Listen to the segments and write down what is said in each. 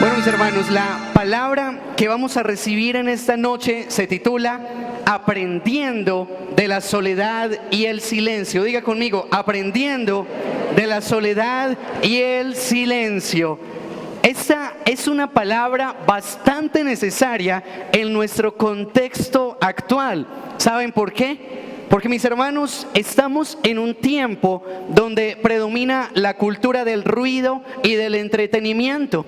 Bueno, mis hermanos, la palabra que vamos a recibir en esta noche se titula Aprendiendo de la soledad y el silencio. Diga conmigo, aprendiendo de la soledad y el silencio. Esta es una palabra bastante necesaria en nuestro contexto actual. ¿Saben por qué? Porque, mis hermanos, estamos en un tiempo donde predomina la cultura del ruido y del entretenimiento.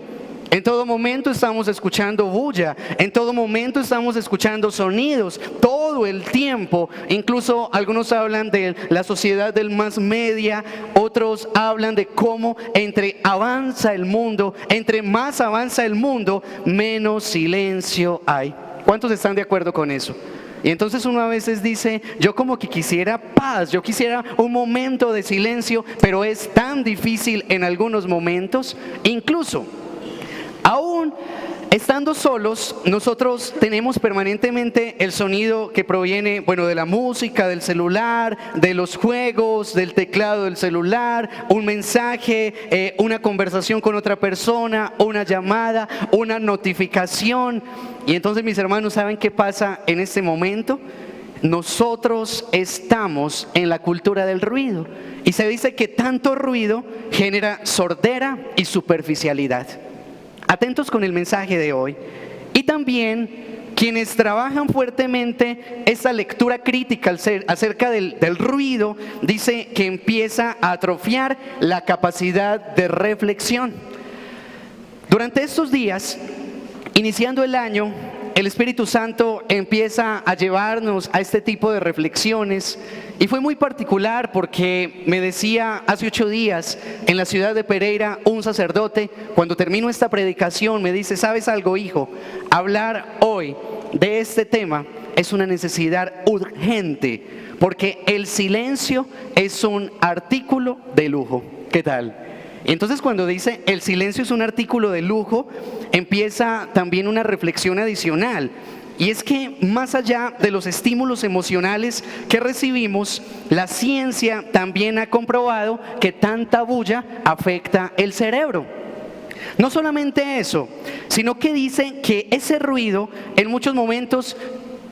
En todo momento estamos escuchando bulla, en todo momento estamos escuchando sonidos, todo el tiempo. Incluso algunos hablan de la sociedad del mass media, otros hablan de cómo entre más avanza el mundo, menos silencio hay. ¿Cuántos están de acuerdo con eso? Y entonces uno a veces dice, yo como que quisiera paz, yo quisiera un momento de silencio, pero es tan difícil en algunos momentos. Incluso aún estando solos, nosotros tenemos permanentemente el sonido que proviene, de la música, del celular, de los juegos, del teclado del celular, un mensaje, una conversación con otra persona, una llamada, una notificación. Y entonces, mis hermanos, ¿saben qué pasa en este momento? Nosotros estamos en la cultura del ruido. Y se dice que tanto ruido genera sordera y superficialidad. Atentos con el mensaje de hoy. Y también quienes trabajan fuertemente esta lectura crítica acerca del ruido, dice que empieza a atrofiar la capacidad de reflexión. Durante estos días, iniciando el año, el Espíritu Santo empieza a llevarnos a este tipo de reflexiones. Y fue muy particular porque me decía hace 8 días en la ciudad de Pereira un sacerdote, cuando termino esta predicación, me dice, ¿sabes algo, hijo? Hablar hoy de este tema es una necesidad urgente, porque el silencio es un artículo de lujo. ¿Qué tal? Entonces, cuando dice el silencio es un artículo de lujo, empieza también una reflexión adicional. Y es que más allá de los estímulos emocionales que recibimos, la ciencia también ha comprobado que tanta bulla afecta el cerebro. No solamente eso, sino que dice que ese ruido en muchos momentos,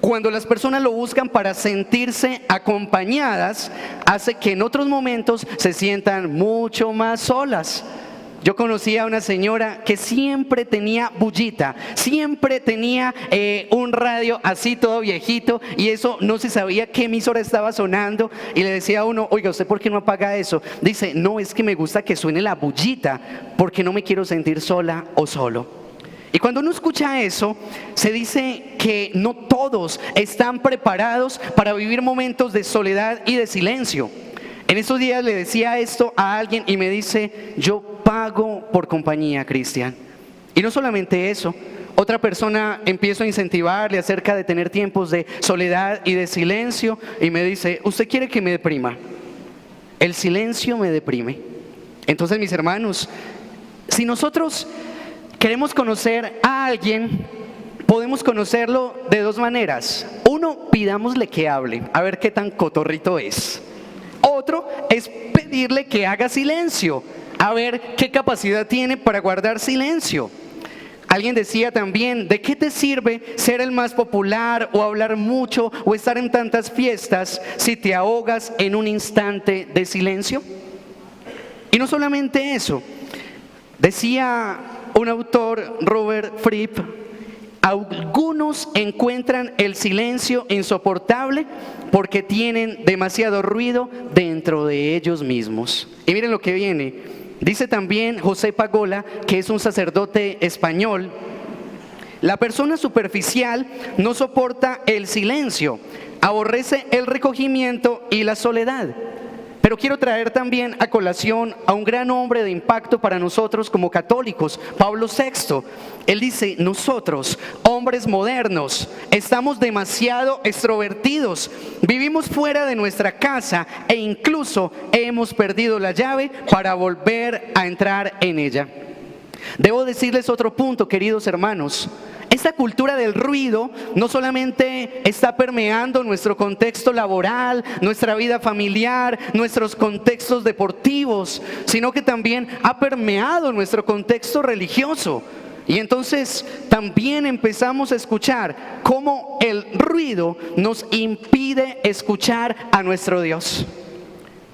cuando las personas lo buscan para sentirse acompañadas, hace que en otros momentos se sientan mucho más solas. Yo conocí a una señora que siempre tenía bullita, siempre tenía un radio así todo viejito, y eso no se sabía qué emisora estaba sonando, y le decía a uno, oiga, ¿usted por qué no apaga eso? Dice, no, es que me gusta que suene la bullita, porque no me quiero sentir sola o solo. Y cuando uno escucha eso, se dice que no todos están preparados para vivir momentos de soledad y de silencio. En estos días le decía esto a alguien y me dice, yo pago por compañía, Cristian. Y no solamente eso, otra persona empiezo a incentivarle acerca de tener tiempos de soledad y de silencio, y me dice, ¿usted quiere que me deprima? El silencio me deprime. Entonces, mis hermanos, si nosotros queremos conocer a alguien, podemos conocerlo de 2 maneras. Uno, pidámosle que hable, a ver qué tan cotorrito es. Otro es pedirle que haga silencio, a ver qué capacidad tiene para guardar silencio. Alguien decía también, ¿de qué te sirve ser el más popular o hablar mucho o estar en tantas fiestas si te ahogas en un instante de silencio? Y no solamente eso, decía un autor, Robert Fripp, algunos encuentran el silencio insoportable porque tienen demasiado ruido dentro de ellos mismos. Y miren lo que viene. Dice también José Pagola, que es un sacerdote español, la persona superficial no soporta el silencio, aborrece el recogimiento y la soledad. Pero quiero traer también a colación a un gran hombre de impacto para nosotros como católicos, Pablo VI. Él dice, nosotros, hombres modernos, estamos demasiado extrovertidos, vivimos fuera de nuestra casa e incluso hemos perdido la llave para volver a entrar en ella. Debo decirles otro punto, queridos hermanos. Esta cultura del ruido no solamente está permeando nuestro contexto laboral, nuestra vida familiar, nuestros contextos deportivos, sino que también ha permeado nuestro contexto religioso. Y entonces también empezamos a escuchar cómo el ruido nos impide escuchar a nuestro Dios.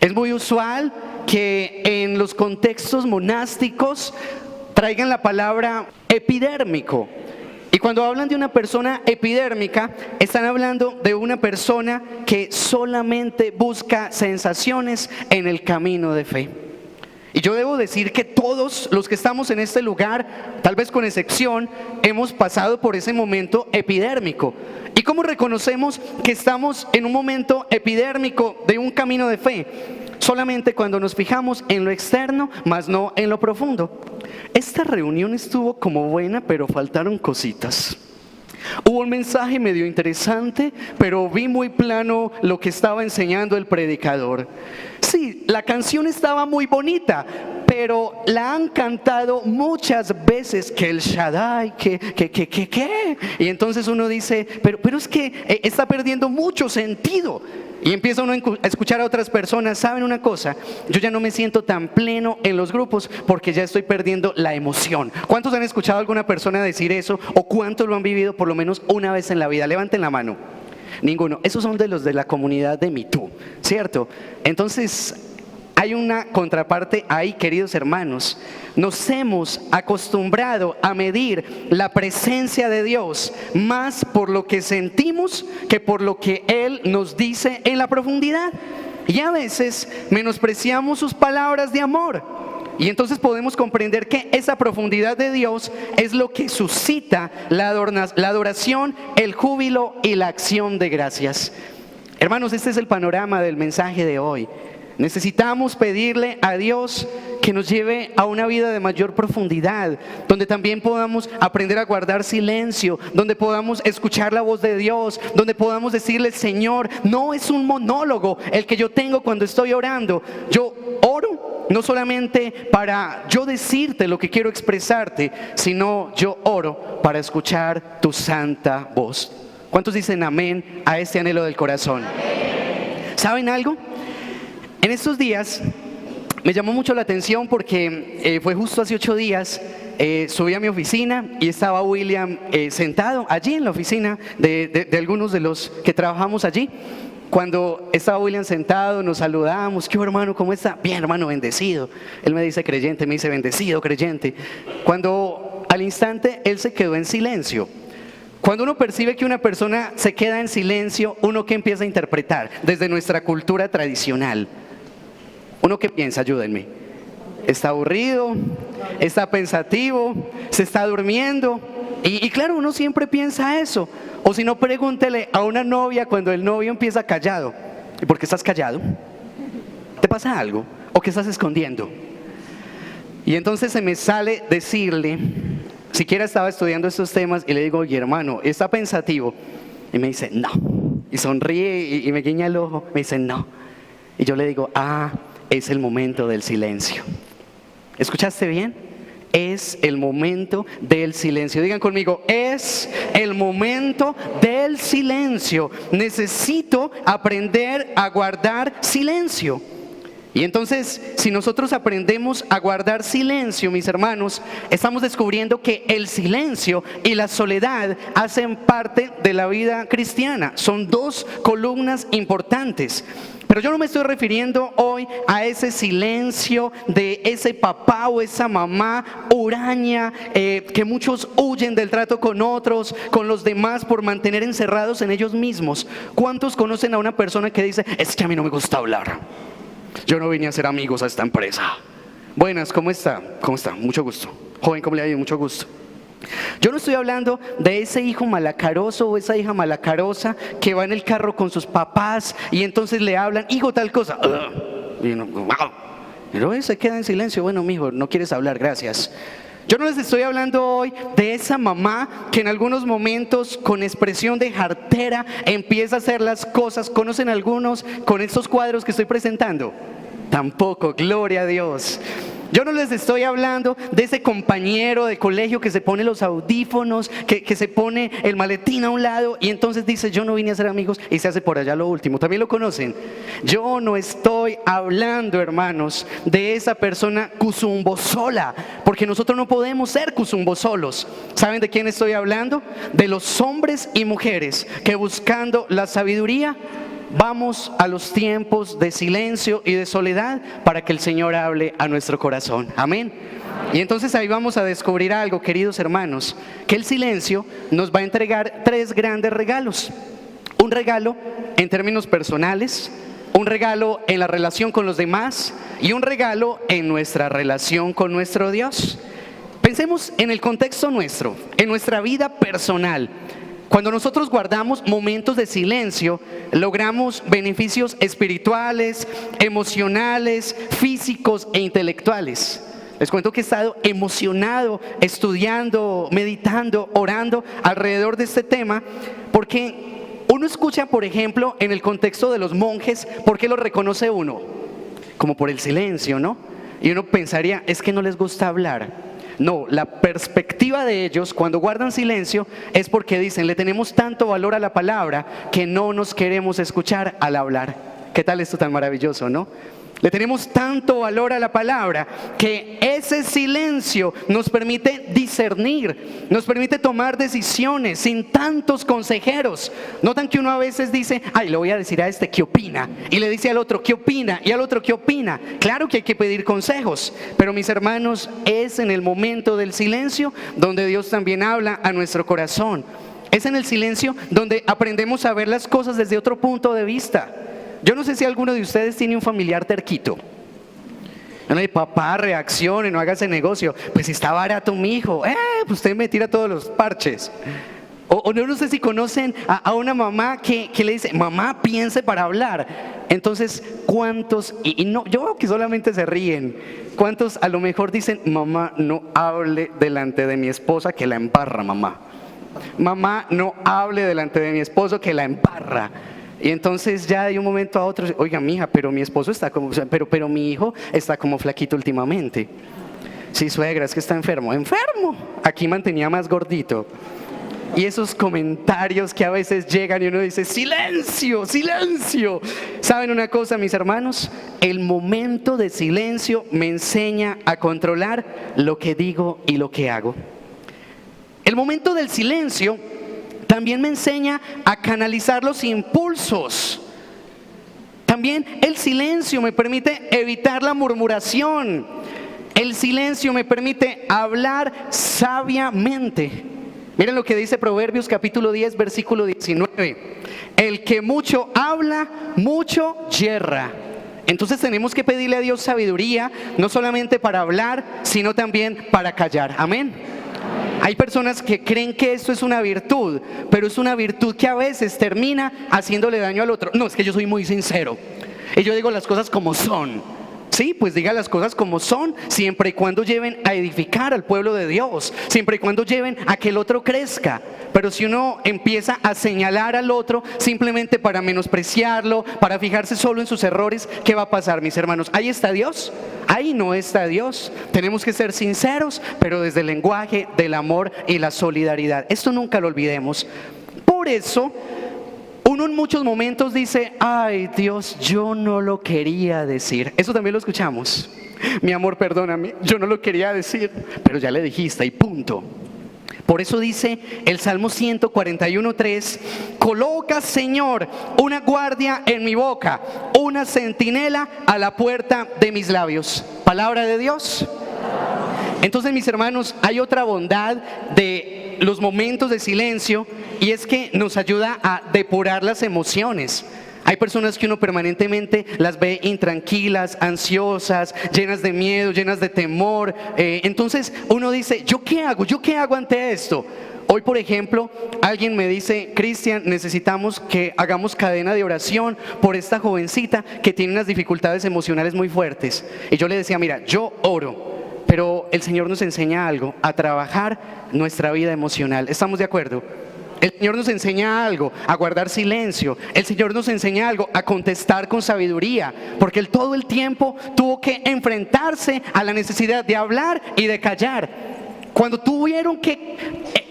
Es muy usual que en los contextos monásticos traigan la palabra epidérmico. Y cuando hablan de una persona epidérmica, están hablando de una persona que solamente busca sensaciones en el camino de fe. Y yo debo decir que todos los que estamos en este lugar, tal vez con excepción, hemos pasado por ese momento epidérmico. ¿Y cómo reconocemos que estamos en un momento epidérmico de un camino de fe? Solamente cuando nos fijamos en lo externo, más no en lo profundo. Esta reunión estuvo como buena, pero faltaron cositas. Hubo un mensaje medio interesante, pero vi muy plano lo que estaba enseñando el predicador. Sí, la canción estaba muy bonita, pero la han cantado muchas veces que el Shaddai, que. Y entonces uno dice, pero es que está perdiendo mucho sentido. Y empieza uno a escuchar a otras personas, ¿saben una cosa? Yo ya no me siento tan pleno en los grupos porque ya estoy perdiendo la emoción. ¿Cuántos han escuchado a alguna persona decir eso? ¿O cuántos lo han vivido por lo menos una vez en la vida? Levanten la mano. Ninguno. Esos son de los de la comunidad de MeToo, ¿cierto? Entonces, hay una contraparte ahí, queridos hermanos. Nos hemos acostumbrado a medir la presencia de Dios más por lo que sentimos que por lo que Él nos dice en la profundidad. Y a veces menospreciamos sus palabras de amor. Y entonces podemos comprender que esa profundidad de Dios es lo que suscita la adoración, el júbilo y la acción de gracias. Hermanos, este es el panorama del mensaje de hoy. Necesitamos pedirle a Dios que nos lleve a una vida de mayor profundidad, donde también podamos aprender a guardar silencio, donde podamos escuchar la voz de Dios, donde podamos decirle, Señor, no es un monólogo el que yo tengo cuando estoy orando. Yo oro no solamente para yo decirte lo que quiero expresarte, sino yo oro para escuchar tu santa voz. ¿Cuántos dicen amén a este anhelo del corazón? ¿Saben algo? En estos días me llamó mucho la atención porque fue justo hace 8 días, subí a mi oficina y estaba William sentado allí en la oficina de algunos de los que trabajamos allí. Cuando estaba William sentado, nos saludamos. ¿Qué hermano? ¿Cómo está? Bien, hermano, bendecido. Él me dice creyente, me dice bendecido, creyente. Cuando al instante él se quedó en silencio. Cuando uno percibe que una persona se queda en silencio, ¿uno qué empieza a interpretar? Desde nuestra cultura tradicional. ¿Uno qué piensa? Ayúdenme. ¿Está aburrido? ¿Está pensativo? ¿Se está durmiendo? Y claro, uno siempre piensa eso. O si no, pregúntele a una novia cuando el novio empieza callado. ¿Y por qué estás callado? ¿Te pasa algo? ¿O qué estás escondiendo? Y entonces se me sale decirle, siquiera estaba estudiando estos temas y le digo, oye hermano, ¿está pensativo? Y me dice, no. Y sonríe y me guiña el ojo, me dice, no. Y yo le digo, es el momento del silencio. ¿Escuchaste bien? Es el momento del silencio. Digan conmigo, es el momento del silencio. Necesito aprender a guardar silencio. Y entonces, si nosotros aprendemos a guardar silencio, mis hermanos, estamos descubriendo que el silencio y la soledad hacen parte de la vida cristiana. Son 2 columnas importantes. Pero yo no me estoy refiriendo hoy a ese silencio de ese papá o esa mamá huraña que muchos huyen del trato con otros, con los demás por mantener encerrados en ellos mismos. ¿Cuántos conocen a una persona que dice, es que a mí no me gusta hablar? Yo no vine a ser amigos a esta empresa. Buenas, ¿cómo está? ¿Cómo está? Mucho gusto. Joven, ¿cómo le ha ido? Mucho gusto. Yo no estoy hablando de ese hijo malacaroso o esa hija malacarosa que va en el carro con sus papás y entonces le hablan, hijo, tal cosa. Y uno, wow. Pero se queda en silencio. Bueno, mijo, no quieres hablar, gracias. Yo no les estoy hablando hoy de esa mamá que en algunos momentos con expresión de jartera empieza a hacer las cosas. ¿Conocen algunos con estos cuadros que estoy presentando? Tampoco, gloria a Dios. Yo no les estoy hablando de ese compañero de colegio que se pone los audífonos, que se pone el maletín a un lado y entonces dice yo no vine a ser amigos y se hace por allá lo último. ¿También lo conocen? Yo no estoy hablando, hermanos, de esa persona cusumbosola, porque nosotros no podemos ser cusumbosolos. ¿Saben de quién estoy hablando? De los hombres y mujeres que buscando la sabiduría vamos a los tiempos de silencio y de soledad para que el Señor hable a nuestro corazón. Amén. Y entonces ahí vamos a descubrir algo, queridos hermanos, que el silencio nos va a entregar tres grandes regalos. Un regalo en términos personales, un regalo en la relación con los demás y un regalo en nuestra relación con nuestro Dios. Pensemos en el contexto nuestro, en nuestra vida personal. Cuando nosotros guardamos momentos de silencio, logramos beneficios espirituales, emocionales, físicos e intelectuales. Les cuento que he estado emocionado, estudiando, meditando, orando alrededor de este tema, porque uno escucha, por ejemplo, en el contexto de los monjes, ¿por qué los reconoce uno? Como por el silencio, ¿no? Y uno pensaría, es que no les gusta hablar. No, la perspectiva de ellos cuando guardan silencio es porque dicen, le tenemos tanto valor a la palabra que no nos queremos escuchar al hablar. ¿Qué tal esto tan maravilloso, no? Le tenemos tanto valor a la palabra que ese silencio nos permite discernir, nos permite tomar decisiones sin tantos consejeros. Notan que uno a veces dice, ay, le voy a decir a este qué opina, y le dice al otro qué opina, y al otro qué opina. Claro que hay que pedir consejos, pero mis hermanos, es en el momento del silencio donde Dios también habla a nuestro corazón. Es en el silencio donde aprendemos a ver las cosas desde otro punto de vista. Yo no sé si alguno de ustedes tiene un familiar terquito. No, papá, reaccione, no haga ese negocio. Pues si está barato mi hijo, pues usted me tira todos los parches. O no sé si conocen a una mamá que le dice, mamá, piense para hablar. Entonces, ¿cuántos? Y no, yo veo que solamente se ríen. ¿Cuántos a lo mejor dicen, mamá, no hable delante de mi esposa que la embarra, mamá? Mamá, no hable delante de mi esposo que la embarra. Y entonces ya de un momento a otro, oiga, mija, pero mi esposo está como, pero mi hijo está como flaquito últimamente. Sí, suegra, es que está enfermo. ¿Enfermo? Aquí mantenía más gordito. Y esos comentarios que a veces llegan y uno dice, silencio, silencio. ¿Saben una cosa, mis hermanos? El momento de silencio me enseña a controlar lo que digo y lo que hago. El momento del silencio también me enseña a canalizar los impulsos. También el silencio me permite evitar la murmuración. El silencio me permite hablar sabiamente. Miren lo que dice Proverbios capítulo 10, versículo 19. El que mucho habla, mucho yerra. Entonces tenemos que pedirle a Dios sabiduría, no solamente para hablar, sino también para callar. Amén. Hay personas que creen que esto es una virtud, pero es una virtud que a veces termina haciéndole daño al otro. No, es que yo soy muy sincero y yo digo las cosas como son. Sí, pues diga las cosas como son, siempre y cuando lleven a edificar al pueblo de Dios, siempre y cuando lleven a que el otro crezca. Pero si uno empieza a señalar al otro simplemente para menospreciarlo, para fijarse solo en sus errores, ¿qué va a pasar, mis hermanos? ¿Ahí está Dios? Ahí no está Dios. Tenemos que ser sinceros, pero desde el lenguaje del amor y la solidaridad. Esto nunca lo olvidemos. Por eso, uno en muchos momentos dice, ay Dios, yo no lo quería decir. Eso también lo escuchamos. Mi amor, perdóname, yo no lo quería decir, pero ya le dijiste y punto. Por eso dice el Salmo 141:3, coloca, Señor, una guardia en mi boca, una centinela a la puerta de mis labios. Palabra de Dios. Entonces, mis hermanos, hay otra bondad de los momentos de silencio, y es que nos ayuda a depurar las emociones. Hay personas que uno permanentemente las ve intranquilas, ansiosas, llenas de miedo, llenas de temor. Entonces uno dice, ¿yo qué hago? ¿Yo qué hago ante esto? Hoy, por ejemplo, alguien me dice, Cristian, necesitamos que hagamos cadena de oración por esta jovencita que tiene unas dificultades emocionales muy fuertes. Y yo le decía, mira, yo oro, pero el Señor nos enseña algo, a trabajar nuestra vida emocional. ¿Estamos de acuerdo? El Señor nos enseña algo, a guardar silencio. El Señor nos enseña algo, a contestar con sabiduría, porque Él todo el tiempo tuvo que enfrentarse a la necesidad de hablar y de callar. Cuando tuvieron que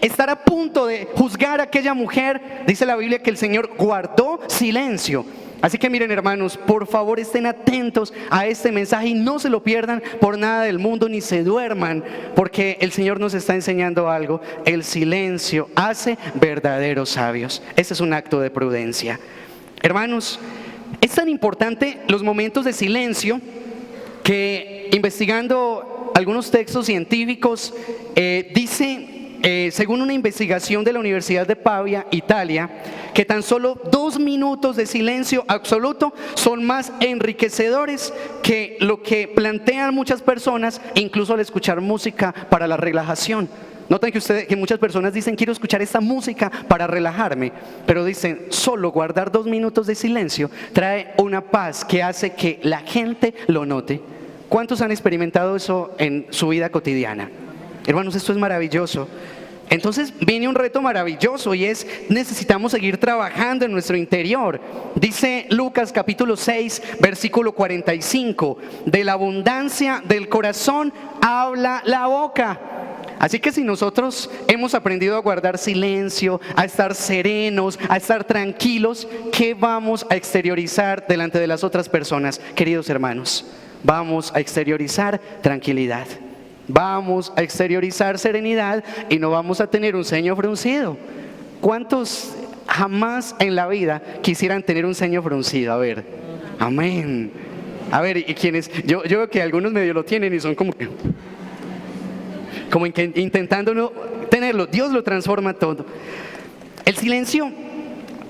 estar a punto de juzgar a aquella mujer, dice la Biblia que el Señor guardó silencio. Así que miren, hermanos, por favor estén atentos a este mensaje y no se lo pierdan por nada del mundo ni se duerman, porque el Señor nos está enseñando algo. El silencio hace verdaderos sabios. Ese es un acto de prudencia. Hermanos, es tan importante los momentos de silencio que, investigando algunos textos científicos, según una investigación de la Universidad de Pavia, Italia, que tan solo 2 minutos de silencio absoluto son más enriquecedores que lo que plantean muchas personas, incluso al escuchar música para la relajación. Noten que muchas personas dicen: quiero escuchar esta música para relajarme, pero dicen, solo guardar 2 minutos de silencio trae una paz que hace que la gente lo note. ¿Cuántos han experimentado eso en su vida cotidiana? Hermanos, esto es maravilloso. Entonces viene un reto maravilloso y es: necesitamos seguir trabajando en nuestro interior. Dice Lucas capítulo 6 versículo 45: de la abundancia del corazón habla la boca. Así que si nosotros hemos aprendido a guardar silencio, a estar serenos, a estar tranquilos, ¿qué vamos a exteriorizar delante de las otras personas? Queridos hermanos, vamos a exteriorizar tranquilidad. Vamos a exteriorizar serenidad y no vamos a tener un ceño fruncido. ¿Cuántos jamás en la vida quisieran tener un ceño fruncido? A ver, amén. A ver, y quienes, yo veo que algunos medio lo tienen y son como intentando no tenerlo. Dios lo transforma todo. El silencio,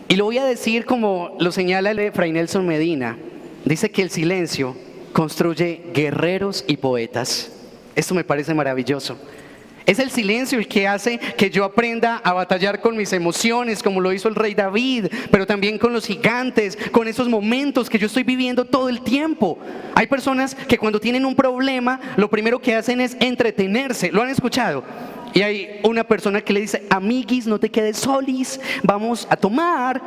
y lo voy a decir como lo señala el Fray Nelson Medina, dice que el silencio construye guerreros y poetas. Esto me parece maravilloso. Es el silencio el que hace que yo aprenda a batallar con mis emociones, como lo hizo el rey David, pero también con los gigantes, con esos momentos que yo estoy viviendo todo el tiempo. Hay personas que cuando tienen un problema, lo primero que hacen es entretenerse. ¿Lo han escuchado? Y hay una persona que le dice: amiguis, no te quedes solis, vamos a tomar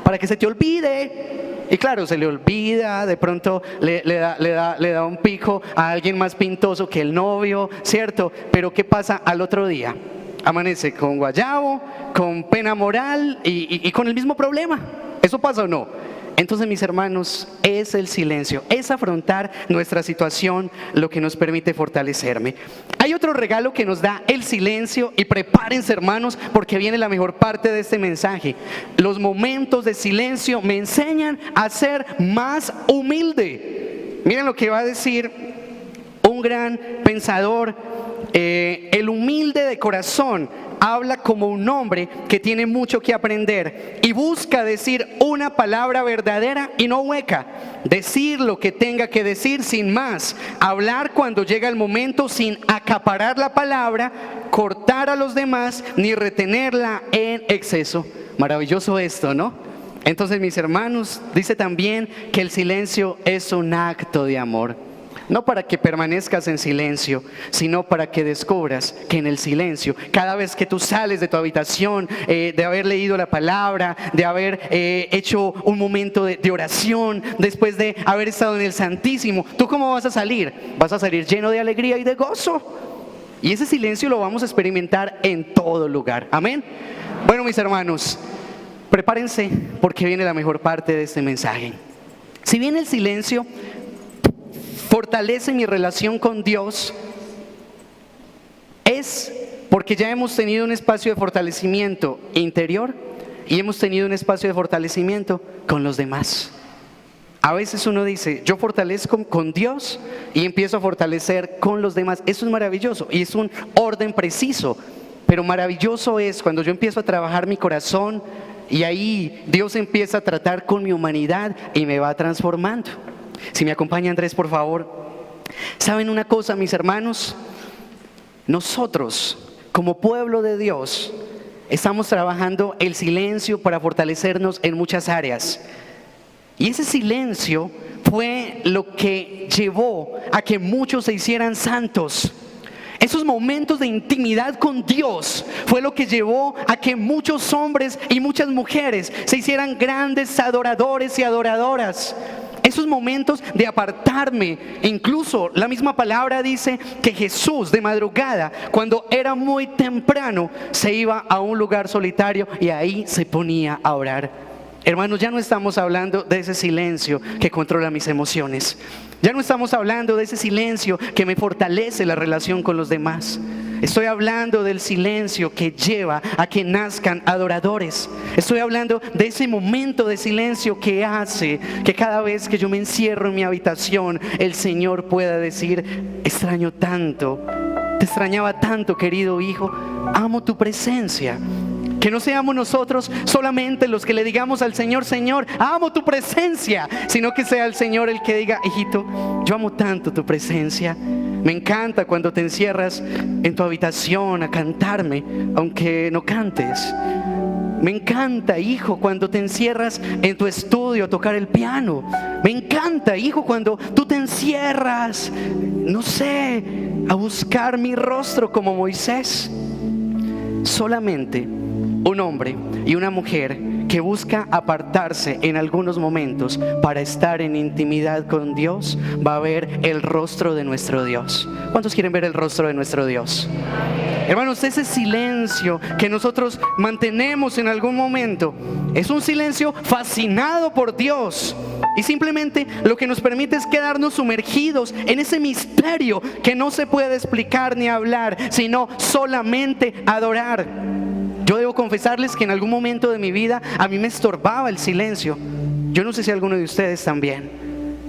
para que se te olvide. Y claro, se le olvida, de pronto le da un pico a alguien más pintoso que el novio, ¿cierto? Pero ¿qué pasa al otro día? Amanece con guayabo, con pena moral y con el mismo problema. ¿Eso pasa o no? Entonces, mis hermanos, es el silencio, es afrontar nuestra situación lo que nos permite fortalecerme. Hay otro regalo que nos da el silencio, y prepárense, hermanos, porque viene la mejor parte de este mensaje. Los momentos de silencio me enseñan a ser más humilde. Miren lo que va a decir un gran pensador: el humilde de corazón habla como un hombre que tiene mucho que aprender y busca decir una palabra verdadera y no hueca, decir lo que tenga que decir sin más, hablar cuando llega el momento sin acaparar la palabra, cortar a los demás ni retenerla en exceso. Maravilloso esto, ¿no? Entonces, mis hermanos, dice también que el silencio es un acto de amor. No para que permanezcas en silencio, sino para que descubras que en el silencio, cada vez que tú sales de tu habitación, de haber leído la palabra, de haber hecho un momento de oración, después de haber estado en el Santísimo, ¿tú cómo vas a salir? Vas a salir lleno de alegría y de gozo. Y ese silencio lo vamos a experimentar en todo lugar. Amén. Bueno, mis hermanos, prepárense porque viene la mejor parte de este mensaje. Si bien el silencio fortalece mi relación con Dios, es porque ya hemos tenido un espacio de fortalecimiento interior y hemos tenido un espacio de fortalecimiento con los demás. A veces uno dice: yo fortalezco con Dios y empiezo a fortalecer con los demás. Eso es maravilloso y es un orden preciso, pero maravilloso es cuando yo empiezo a trabajar mi corazón y ahí Dios empieza a tratar con mi humanidad y me va transformando. Si me acompaña Andrés, por favor. ¿Saben una cosa, mis hermanos? Nosotros, como pueblo de Dios, estamos trabajando el silencio para fortalecernos en muchas áreas. Y ese silencio fue lo que llevó a que muchos se hicieran santos. Esos momentos de intimidad con Dios fue lo que llevó a que muchos hombres y muchas mujeres se hicieran grandes adoradores y adoradoras. Esos momentos de apartarme, incluso la misma palabra dice que Jesús de madrugada, cuando era muy temprano, se iba a un lugar solitario y ahí se ponía a orar. Hermanos, ya no estamos hablando de ese silencio que controla mis emociones. Ya no estamos hablando de ese silencio que me fortalece la relación con los demás. Estoy hablando del silencio que lleva a que nazcan adoradores. Estoy hablando de ese momento de silencio que hace que cada vez que yo me encierro en mi habitación, el Señor pueda decir: extraño tanto, te extrañaba tanto, querido hijo, amo tu presencia. Que no seamos nosotros solamente los que le digamos al Señor: Señor, amo tu presencia, sino que sea el Señor el que diga: hijito, yo amo tanto tu presencia. Me encanta cuando te encierras en tu habitación a cantarme, aunque no cantes. Me encanta, hijo, cuando te encierras en tu estudio a tocar el piano. Me encanta, hijo, cuando tú te encierras, no sé, a buscar mi rostro como Moisés. Solamente un hombre y una mujer que busca apartarse en algunos momentos para estar en intimidad con Dios va a ver el rostro de nuestro Dios. ¿Cuántos quieren ver el rostro de nuestro Dios? Hermanos, ese silencio que nosotros mantenemos en algún momento es un silencio fascinado por Dios. Y simplemente lo que nos permite es quedarnos sumergidos en ese misterio que no se puede explicar ni hablar, sino solamente adorar. Yo debo confesarles que en algún momento de mi vida a mí me estorbaba el silencio. Yo no sé si alguno de ustedes también.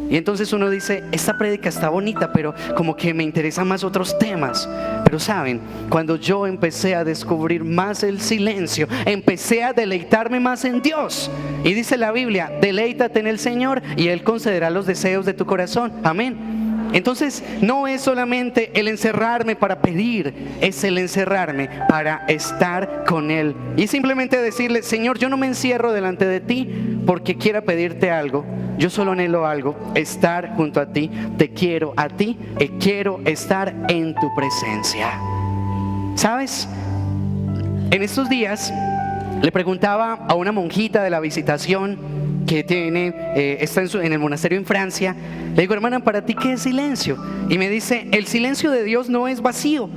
Y entonces uno dice: esta prédica está bonita, pero como que me interesan más otros temas. Pero saben, cuando yo empecé a descubrir más el silencio, empecé a deleitarme más en Dios. Y dice la Biblia: deleítate en el Señor y Él concederá los deseos de tu corazón. Amén. Entonces no es solamente el encerrarme para pedir, es el encerrarme para estar con Él. Y simplemente decirle: Señor, yo no me encierro delante de ti porque quiera pedirte algo. Yo solo anhelo algo: estar junto a ti. Te quiero a ti y quiero estar en tu presencia. ¿Sabes? En estos días le preguntaba a una monjita de la Visitación que está en el monasterio en Francia. Le digo: hermana, ¿para ti qué es silencio? Y me dice: el silencio de Dios no es vacío,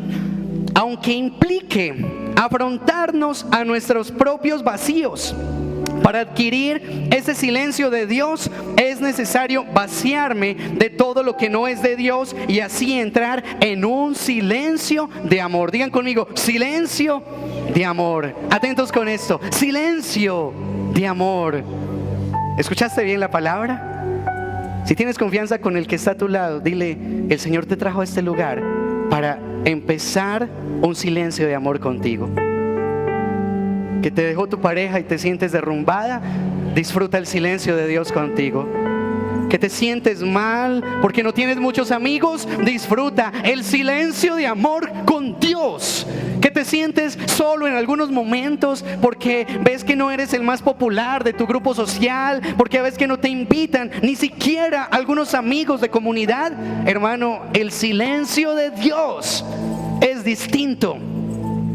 aunque implique afrontarnos a nuestros propios vacíos. Para adquirir ese silencio de Dios es necesario vaciarme de todo lo que no es de Dios y así entrar en un silencio de amor. Digan conmigo: silencio de amor. Atentos con esto: silencio de amor. ¿Escuchaste bien la palabra? Si tienes confianza con el que está a tu lado, dile: el Señor te trajo a este lugar para empezar un silencio de amor contigo. Que te dejó tu pareja y te sientes derrumbada, disfruta el silencio de Dios contigo. Que te sientes mal porque no tienes muchos amigos, disfruta el silencio de amor con Dios. Que te sientes solo en algunos momentos porque ves que no eres el más popular de tu grupo social, porque ves que no te invitan ni siquiera algunos amigos de comunidad. Hermano, el silencio de Dios es distinto.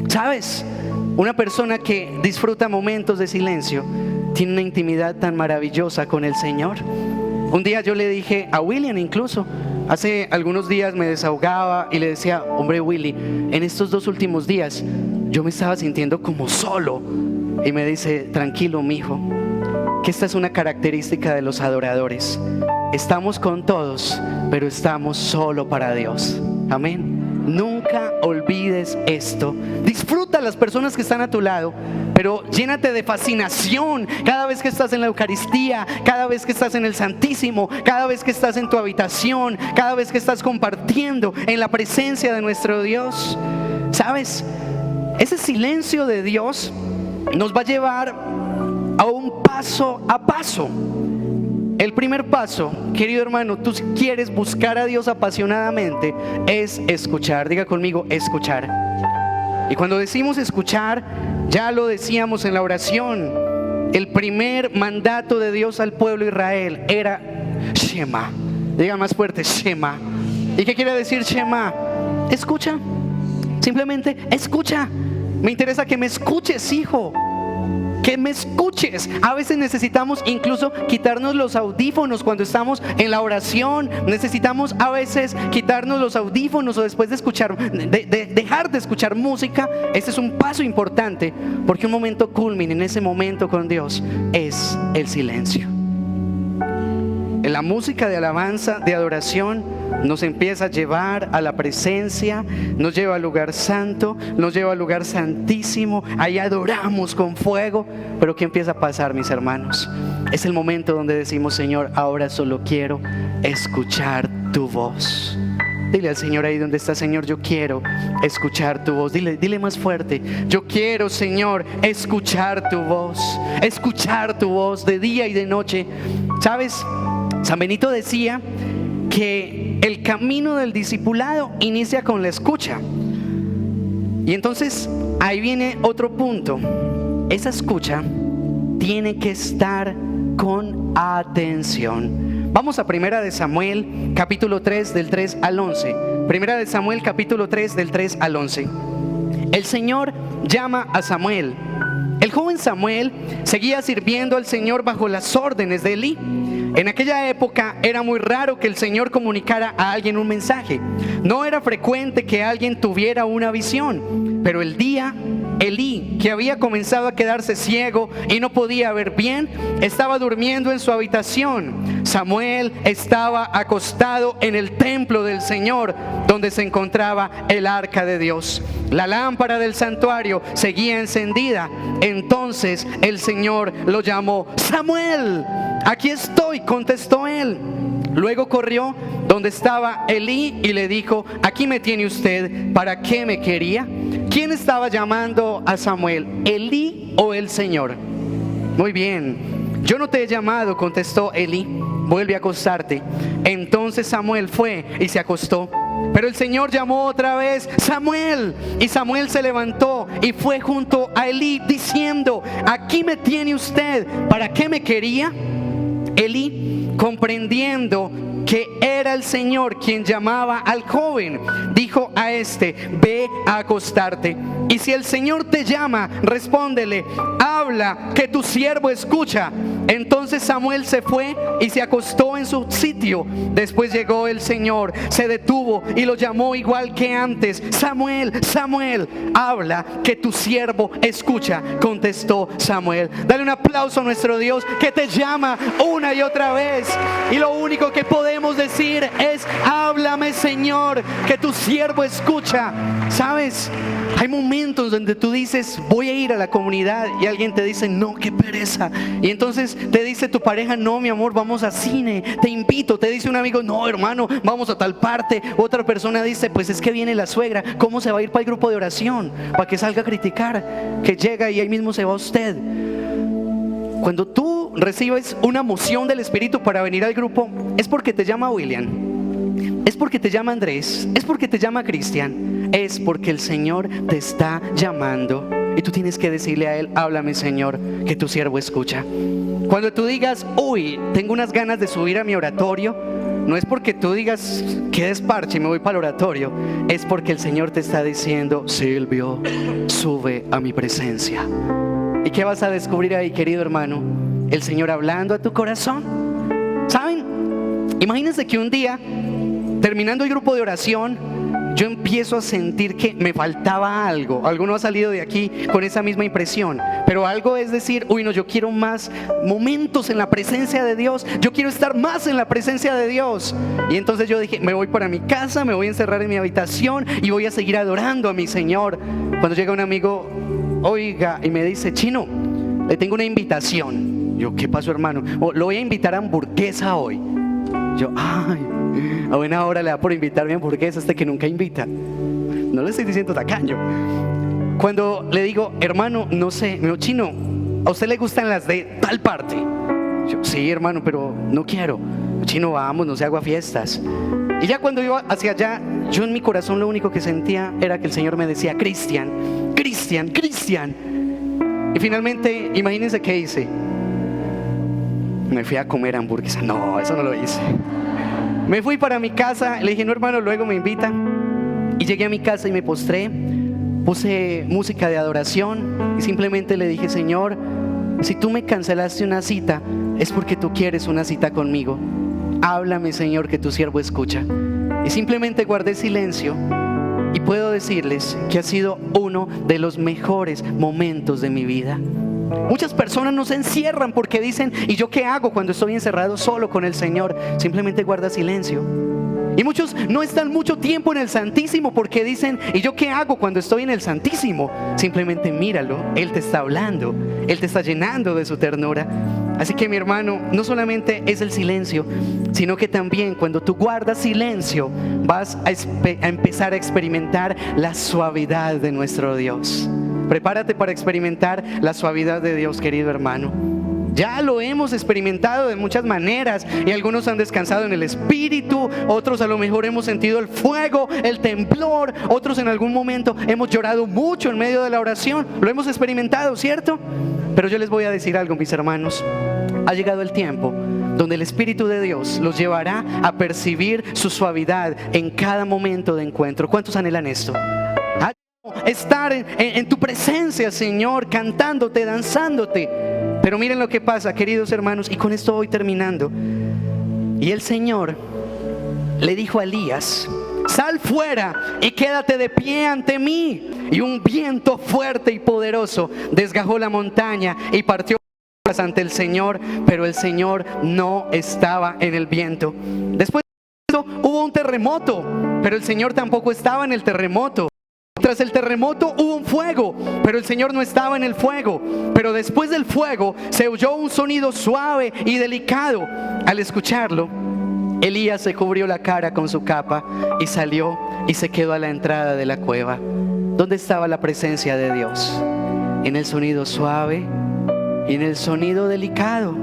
¿Sabes? Una persona que disfruta momentos de silencio tiene una intimidad tan maravillosa con el Señor. Un día yo le dije a William, incluso hace algunos días me desahogaba y le decía: hombre Willy, en estos 2 últimos días yo me estaba sintiendo como solo. Y me dice: tranquilo, mijo, que esta es una característica de los adoradores. Estamos con todos, pero estamos solo para Dios. Amén. Nunca olvides esto. Disfruta a las personas que están a tu lado, pero llénate de fascinación cada vez que estás en la Eucaristía, cada vez que estás en el Santísimo, cada vez que estás en tu habitación, cada vez que estás compartiendo en la presencia de nuestro Dios. ¿Sabes? Ese silencio de Dios nos va a llevar a un paso a paso. El primer paso, querido hermano, tú si quieres buscar a Dios apasionadamente, es escuchar. Diga conmigo: escuchar. Y cuando decimos escuchar, ya lo decíamos en la oración, el primer mandato de Dios al pueblo de Israel era Shema. Diga más fuerte: Shema. ¿Y qué quiere decir Shema? Escucha. Simplemente escucha. Me interesa que me escuches, hijo. Que me escuches. A veces necesitamos incluso quitarnos los audífonos cuando estamos en la oración. Necesitamos a veces quitarnos los audífonos o después de escuchar, dejar de escuchar música. Este es un paso importante, porque un momento culmine en ese momento con Dios es el silencio. En la música de alabanza, de adoración, nos empieza a llevar a la presencia, nos lleva al lugar santo, nos lleva al lugar santísimo. Ahí adoramos con fuego. Pero ¿qué empieza a pasar, mis hermanos? Es el momento donde decimos: Señor, ahora solo quiero escuchar tu voz. Dile al Señor ahí donde está: Señor, yo quiero escuchar tu voz. Dile más fuerte: yo quiero, Señor, escuchar tu voz de día y de noche. ¿Sabes? San Benito decía que el camino del discipulado inicia con la escucha. Y entonces ahí viene otro punto. Esa escucha tiene que estar con atención. Vamos a Primera de Samuel, capítulo 3, del 3 al 11. Primera de Samuel, capítulo 3, del 3 al 11. El Señor llama a Samuel. El joven Samuel seguía sirviendo al Señor bajo las órdenes de Elí. En aquella época era muy raro que el Señor comunicara a alguien un mensaje. No era frecuente que alguien tuviera una visión. Pero el día, Elí, que había comenzado a quedarse ciego y no podía ver bien, estaba durmiendo en su habitación. Samuel estaba acostado en el templo del Señor, donde se encontraba el arca de Dios. La lámpara del santuario seguía encendida. Entonces el Señor lo llamó: Samuel. Aquí estoy, contestó él. Luego corrió donde estaba Elí y le dijo: aquí me tiene usted, ¿para qué me quería? ¿Quién estaba llamando a Samuel, Elí o el Señor? Muy bien, yo no te he llamado, contestó Elí, vuelve a acostarte. Entonces Samuel fue y se acostó. Pero el Señor llamó otra vez: Samuel. Y Samuel se levantó y fue junto a Elí diciendo: aquí me tiene usted, ¿para qué me quería? Elí, comprendiendo que era el Señor quien llamaba al joven, dijo a este: ve a acostarte. Y si el Señor te llama, respóndele: habla, que tu siervo escucha. Entonces Samuel se fue y se acostó en su sitio. Después llegó el Señor, se detuvo y lo llamó igual que antes: Samuel, Samuel. Habla, que tu siervo escucha, contestó Samuel. Dale un aplauso a nuestro Dios, que te llama una y otra vez. Y lo único que podemos decir es: háblame, Señor, que tu siervo escucha. ¿Sabes? Hay momentos donde tú dices: voy a ir a la comunidad, y alguien te dice: no, qué pereza. Y entonces te dice tu pareja: no, mi amor, vamos a cine, te invito. Te dice un amigo: no, hermano, vamos a tal parte. Otra persona dice: pues es que viene la suegra, ¿cómo se va a ir para el grupo de oración? Para que salga a criticar, que llega y ahí mismo se va usted. Cuando tú recibes una moción del Espíritu para venir al grupo, es porque te llama William, es porque te llama Andrés, es porque te llama Cristian, es porque el Señor te está llamando. Y tú tienes que decirle a Él: háblame, Señor, que tu siervo escucha. Cuando tú digas: uy, tengo unas ganas de subir a mi oratorio, no es porque tú digas: qué desparche, me voy para el oratorio. Es porque el Señor te está diciendo: Silvio, sube a mi presencia. ¿Y qué vas a descubrir ahí, querido hermano? El Señor hablando a tu corazón. ¿Saben? Imagínense que un día, terminando el grupo de oración, yo empiezo a sentir que me faltaba algo. Alguno ha salido de aquí con esa misma impresión. Pero algo es decir: uy, no, yo quiero más momentos en la presencia de Dios. Yo quiero estar más en la presencia de Dios. Y entonces yo dije: me voy para mi casa, me voy a encerrar en mi habitación y voy a seguir adorando a mi Señor. Cuando llega un amigo, oiga, y me dice: Chino, le tengo una invitación. Yo: ¿qué pasó, hermano? Lo voy a invitar a hamburguesa hoy. Yo: ay, a buena hora le da por invitarme a hamburguesa este que nunca invita. No le estoy diciendo tacaño. Cuando le digo: hermano, no sé, me dijo: Chino, ¿a usted le gustan las de tal parte? Yo: sí, hermano, pero no quiero. Chino, vamos, no se haga fiestas. Y ya cuando iba hacia allá, yo en mi corazón lo único que sentía era que el Señor me decía: Cristian, Cristian, Cristian. Y finalmente, imagínense qué hice. Me fui a comer hamburguesa. No, eso no lo hice. Me fui para mi casa, le dije: no, hermano, luego me invita. Y llegué a mi casa y me postré, puse música de adoración y simplemente le dije: Señor, si tú me cancelaste una cita, es porque tú quieres una cita conmigo. Háblame, Señor, que tu siervo escucha. Y simplemente guardé silencio. Y puedo decirles que ha sido uno de los mejores momentos de mi vida. Muchas personas no se encierran porque dicen: ¿y yo qué hago cuando estoy encerrado solo con el Señor? Simplemente guarda silencio. Y muchos no están mucho tiempo en el Santísimo porque dicen: ¿y yo qué hago cuando estoy en el Santísimo? Simplemente míralo, Él te está hablando, Él te está llenando de su ternura. Así que, mi hermano, no solamente es el silencio, sino que también cuando tú guardas silencio vas a empezar a experimentar la suavidad de nuestro Dios. Prepárate para experimentar la suavidad de Dios, querido hermano. Ya lo hemos experimentado de muchas maneras y algunos han descansado en el Espíritu, otros a lo mejor hemos sentido el fuego, el temblor, otros en algún momento hemos llorado mucho en medio de la oración. Lo hemos experimentado, ¿cierto? Pero yo les voy a decir algo, mis hermanos. Ha llegado el tiempo donde el Espíritu de Dios los llevará a percibir su suavidad en cada momento de encuentro. ¿Cuántos anhelan esto? Estar en tu presencia, Señor, cantándote, danzándote. Pero miren lo que pasa, queridos hermanos, y con esto voy terminando. Y el Señor le dijo a Elías: sal fuera y quédate de pie ante mí. Y un viento fuerte y poderoso desgajó la montaña y partió ante el Señor, pero el Señor no estaba en el viento. Después de esto hubo un terremoto, pero el Señor tampoco estaba en el terremoto. Tras el terremoto hubo un fuego, pero el Señor no estaba en el fuego. Pero después del fuego se oyó un sonido suave y delicado. Al escucharlo, Elías se cubrió la cara con su capa y salió y se quedó a la entrada de la cueva. ¿Dónde estaba la presencia de Dios? En el sonido suave y en el sonido delicado.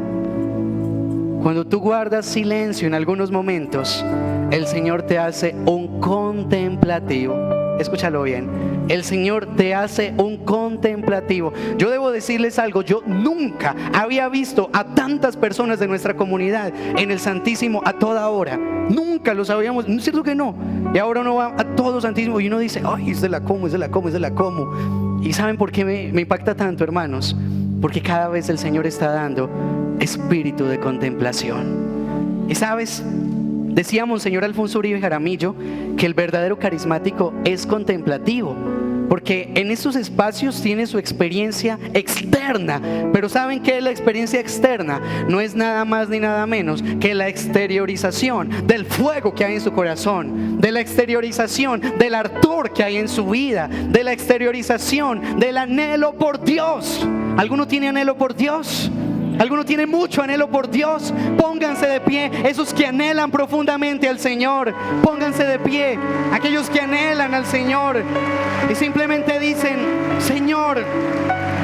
Cuando tú guardas silencio en algunos momentos, el Señor te hace un contemplativo. Escúchalo bien. El Señor te hace un contemplativo. Yo debo decirles algo: yo nunca había visto a tantas personas de nuestra comunidad en el Santísimo a toda hora. Nunca los habíamos, ¿no es cierto que no? Y ahora uno va a todo Santísimo y uno dice: ay, es de la como, es de la como, es de la como. ¿Y saben por qué me impacta tanto, hermanos? Porque cada vez el Señor está dando espíritu de contemplación. Y sabes, decía Monseñor Alfonso Uribe Jaramillo que el verdadero carismático es contemplativo, porque en esos espacios tiene su experiencia externa. Pero ¿saben qué es la experiencia externa? No es nada más ni nada menos que la exteriorización del fuego que hay en su corazón, de la exteriorización del ardor que hay en su vida, de la exteriorización del anhelo por Dios. ¿Alguno tiene anhelo por Dios? ¿Alguno tiene mucho anhelo por Dios? Pónganse de pie, esos que anhelan profundamente al Señor. Pónganse de pie, aquellos que anhelan al Señor y simplemente dicen: Señor,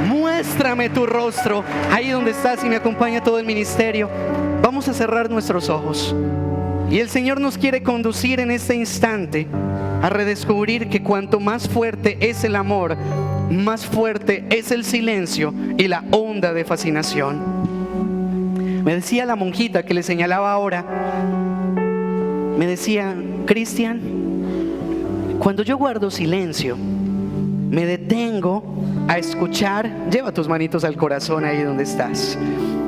muéstrame tu rostro. Ahí donde estás y me acompaña todo el ministerio, vamos a cerrar nuestros ojos. Y el Señor nos quiere conducir en este instante a redescubrir que cuanto más fuerte es el amor, más fuerte es el silencio y la onda de fascinación. Me decía la monjita que le señalaba ahora, me decía: Cristian, cuando yo guardo silencio, me detengo a escuchar. Lleva tus manitos al corazón ahí donde estás.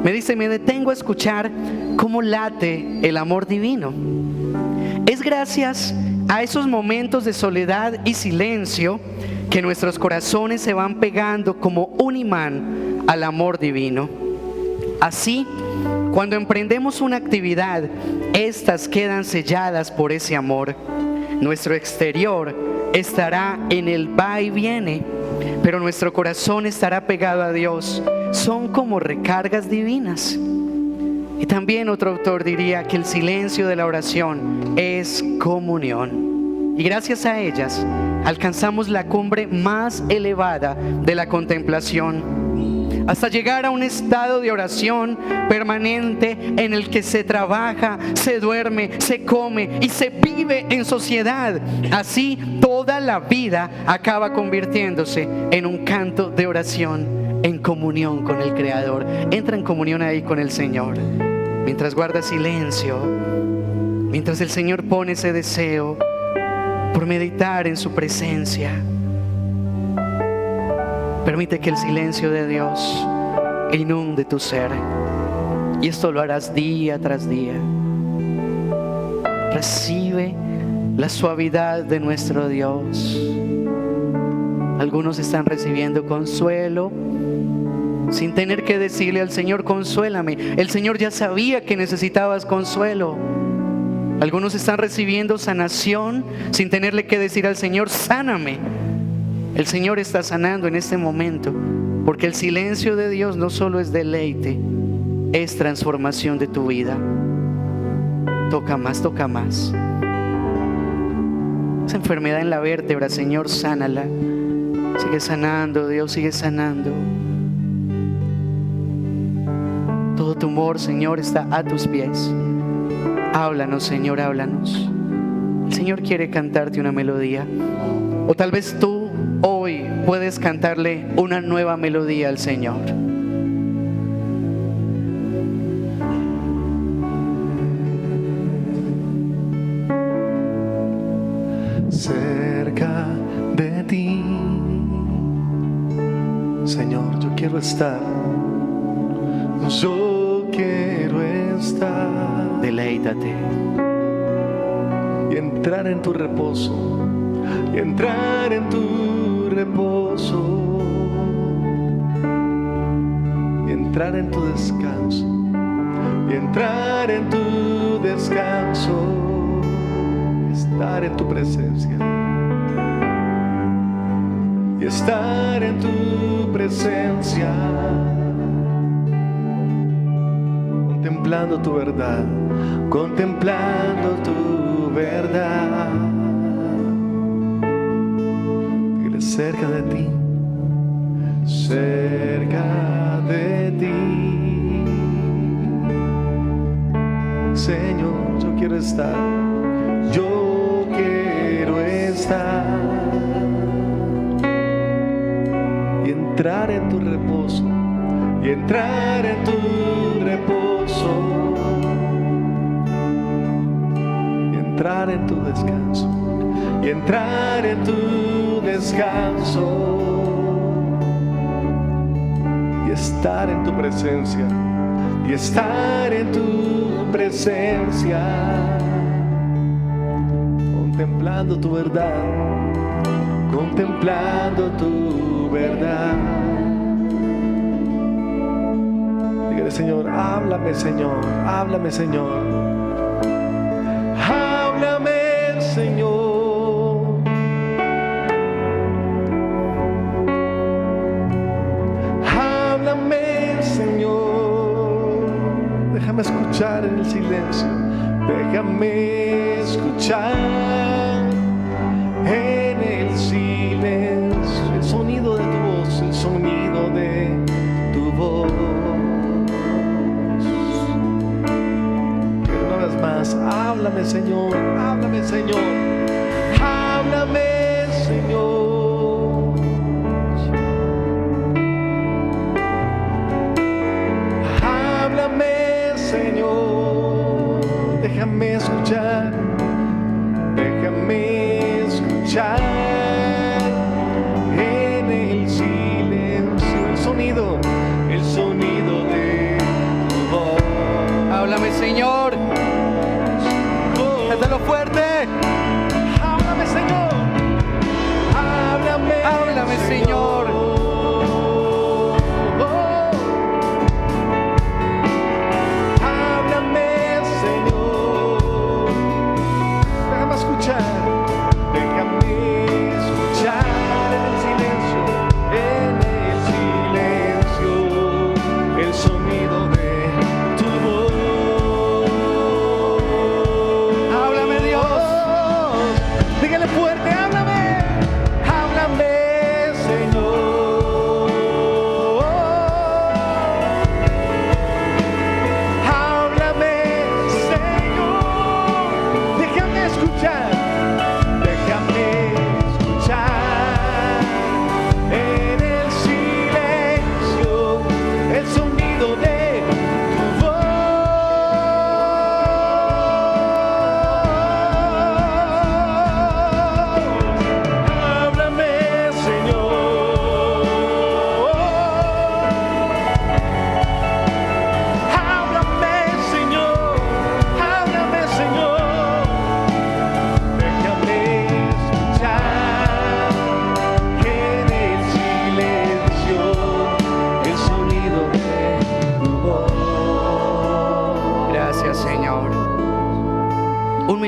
Me dice: me detengo a escuchar cómo late el amor divino. Es gracias a esos momentos de soledad y silencio que nuestros corazones se van pegando como un imán al amor divino. Así, cuando emprendemos una actividad, estas quedan selladas por ese amor. Nuestro exterior estará en el va y viene, pero nuestro corazón estará pegado a Dios. Son como recargas divinas. Y también otro autor diría que el silencio de la oración es comunión. Y gracias a ellas alcanzamos la cumbre más elevada de la contemplación, hasta llegar a un estado de oración permanente en el que se trabaja, se duerme, se come y se vive en sociedad. Así toda la vida acaba convirtiéndose en un canto de oración, en comunión con el Creador. Entra en comunión ahí con el Señor, mientras guarda silencio, mientras el Señor pone ese deseo por meditar en su presencia. Permite que el silencio de Dios inunde tu ser. Y esto lo harás día tras día. Recibe la suavidad de nuestro Dios. Algunos están recibiendo consuelo sin tener que decirle al Señor: consuélame. El Señor ya sabía que necesitabas consuelo. Algunos están recibiendo sanación sin tenerle que decir al Señor: sáname. El Señor está sanando en este momento, porque el silencio de Dios no solo es deleite, es transformación de tu vida. Toca más, toca más. Esa enfermedad en la vértebra, Señor, sánala. Sigue sanando, Dios, sigue sanando. Todo tumor, Señor, está a tus pies. Háblanos, Señor, háblanos. El Señor quiere cantarte una melodía. O tal vez tú hoy puedes cantarle una nueva melodía al Señor. Cerca de ti, Señor, yo quiero estar. Yo quiero estar. Deleítate. Y entrar en tu reposo. Y entrar en tu reposo. Y entrar en tu descanso. Y entrar en tu descanso. Estar en tu presencia. Y estar en tu presencia. Contemplando tu verdad, contemplando tu verdad. Dile: cerca de ti, cerca de ti. Señor, yo quiero estar, yo quiero estar. Y entrar en tu reposo, y entrar en tu reposo, y entrar en tu descanso, y entrar en tu descanso, y estar en tu presencia, y estar en tu presencia, contemplando tu verdad, contemplando tu verdad. Señor, háblame, Señor, háblame, Señor, háblame, Señor, háblame, Señor. Déjame escuchar en el silencio, déjame escuchar en el silencio el sonido de tu voz, el sonido de tu voz. Más, háblame, Señor, háblame, Señor, háblame, Señor, háblame, Señor. Déjame escuchar, déjame escuchar en el silencio el sonido de tu voz. Háblame, Señor. Cántalo fuerte. Háblame, Señor. Háblame, Háblame, Señor. Háblame, Señor. Déjame escuchar. Déjame escuchar en el silencio. En el silencio. El sonido de tu voz. Háblame, Dios.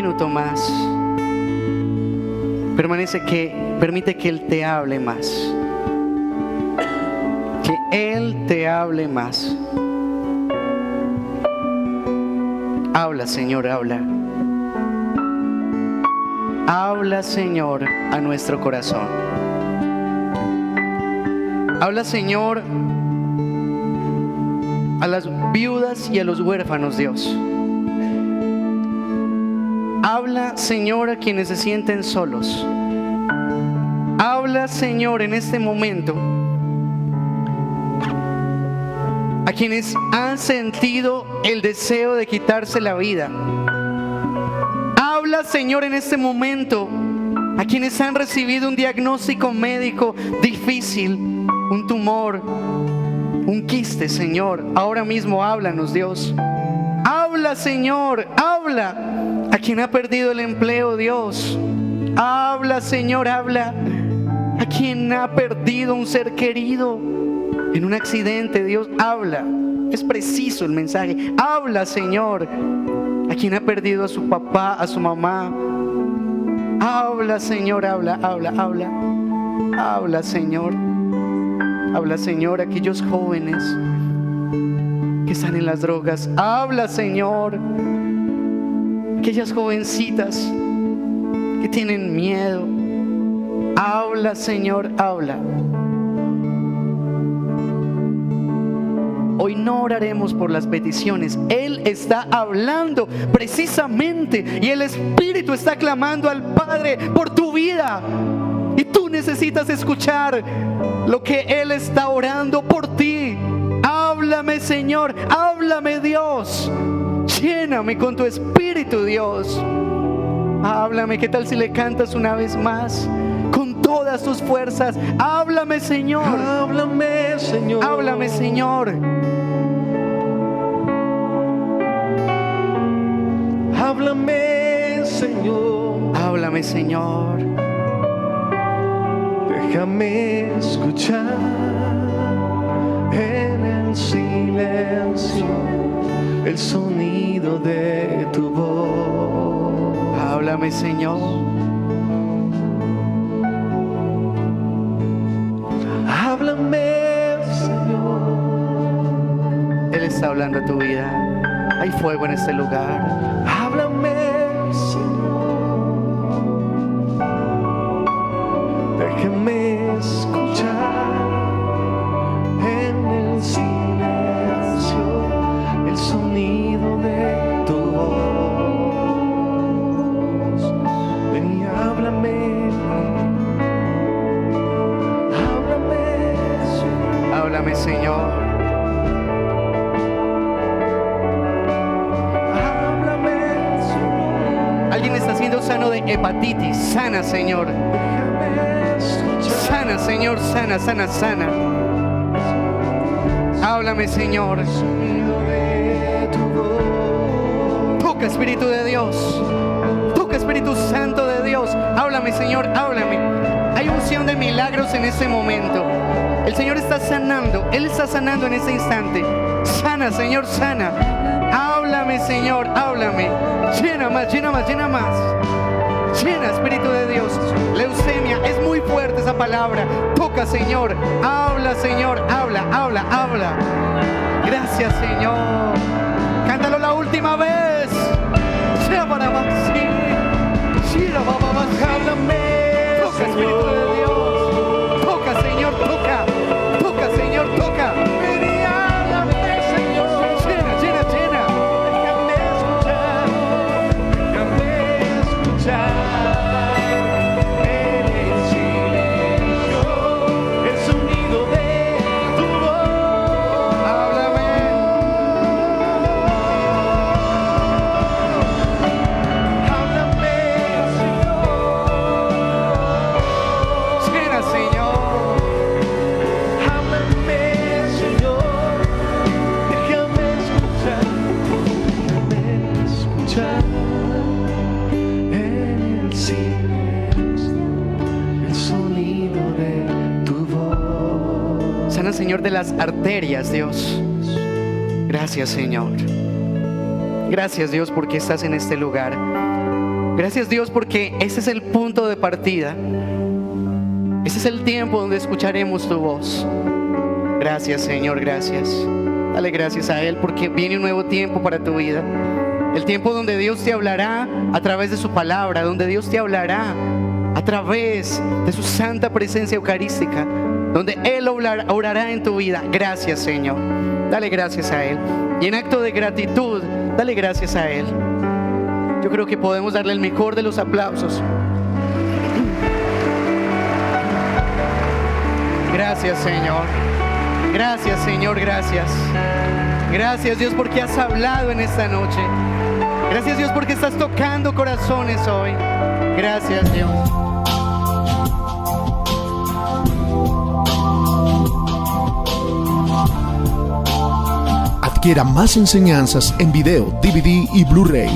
minuto más. Permite que Él te hable más. Que Él te hable más. Habla, Señor, habla. Habla, Señor, a nuestro corazón. Habla, Señor, a las viudas y a los huérfanos, Dios. Habla, Señor, a quienes se sienten solos. Habla, Señor, en este momento a quienes han sentido el deseo de quitarse la vida. Habla, Señor, en este momento a quienes han recibido un diagnóstico médico difícil, un tumor, un quiste, Señor. Ahora mismo háblanos, Dios. Habla, Señor, habla a quien ha perdido el empleo, Dios. Habla, Señor, habla a quien ha perdido un ser querido en un accidente, Dios. Habla, es preciso el mensaje. Habla, Señor, a quien ha perdido a su papá, a su mamá. Habla, Señor, habla, habla, habla. Habla, Señor. Habla, Señor, a aquellos jóvenes que están en las drogas. Habla, Señor, aquellas jovencitas que tienen miedo. Habla, Señor, habla. Hoy no oraremos por las peticiones. Él está hablando precisamente y el Espíritu está clamando al Padre por tu vida. Y tú necesitas escuchar lo que Él está orando por ti. Háblame, Señor, háblame, Dios. Lléname con tu Espíritu, Dios. Háblame. ¿Qué tal si le cantas una vez más con todas tus fuerzas? Háblame, Señor. Háblame, Señor. Háblame, Señor. Háblame, Señor. Háblame, Señor. Déjame escuchar en el silencio el sonido de tu voz. Háblame, Señor. Háblame, Señor. Él está hablando a tu vida. Hay fuego en este lugar. Háblame, Señor. Déjame escuchar en el silencio el sonido de tu voz. Ven y háblame. Háblame, Señor. Háblame, Señor. Alguien está siendo sano de hepatitis. Sana, Señor. Sana, Señor, sana, sana, sana. Háblame, Señor. Toca, Espíritu de Dios. Toca, Espíritu Santo de Dios. Háblame, Señor, háblame. Hay unción de milagros en este momento. El Señor está sanando. Él está sanando en este instante. Sana, Señor, sana. Háblame, Señor, háblame. Llena más, llena más, llena más. Llena, Espíritu de Dios. Leucemia, es muy fuerte esa palabra. Toca, Señor. Habla, Señor, habla, habla, habla. Gracias, Señor. Cántalo la última vez. Háblame. Toca, Espíritu de Dios. Toca, Señor, toca. Toca, Señor, toca. Señor, de las arterias, Dios. Gracias, Señor. Gracias, Dios, porque estás en este lugar. Gracias Dios porque ese es el punto de partida. Ese es el tiempo donde escucharemos tu voz. Gracias Señor, gracias. Dale gracias a Él porque viene un nuevo tiempo para tu vida. El tiempo donde Dios te hablará a través de su palabra, donde Dios te hablará a través de su santa presencia eucarística, donde Él orará en tu vida. Gracias Señor. Dale gracias a Él. Y en acto de gratitud, dale gracias a Él. Yo creo que podemos darle el mejor de los aplausos. Gracias Señor. Gracias Señor, gracias. Gracias Dios porque has hablado en esta noche. Gracias Dios porque estás tocando corazones hoy. Gracias Dios. Adquiera más enseñanzas en video, DVD y Blu-ray.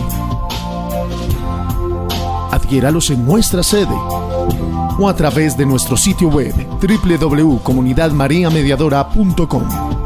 Adquiéralos en nuestra sede o a través de nuestro sitio web www.comunidadmariamediadora.com.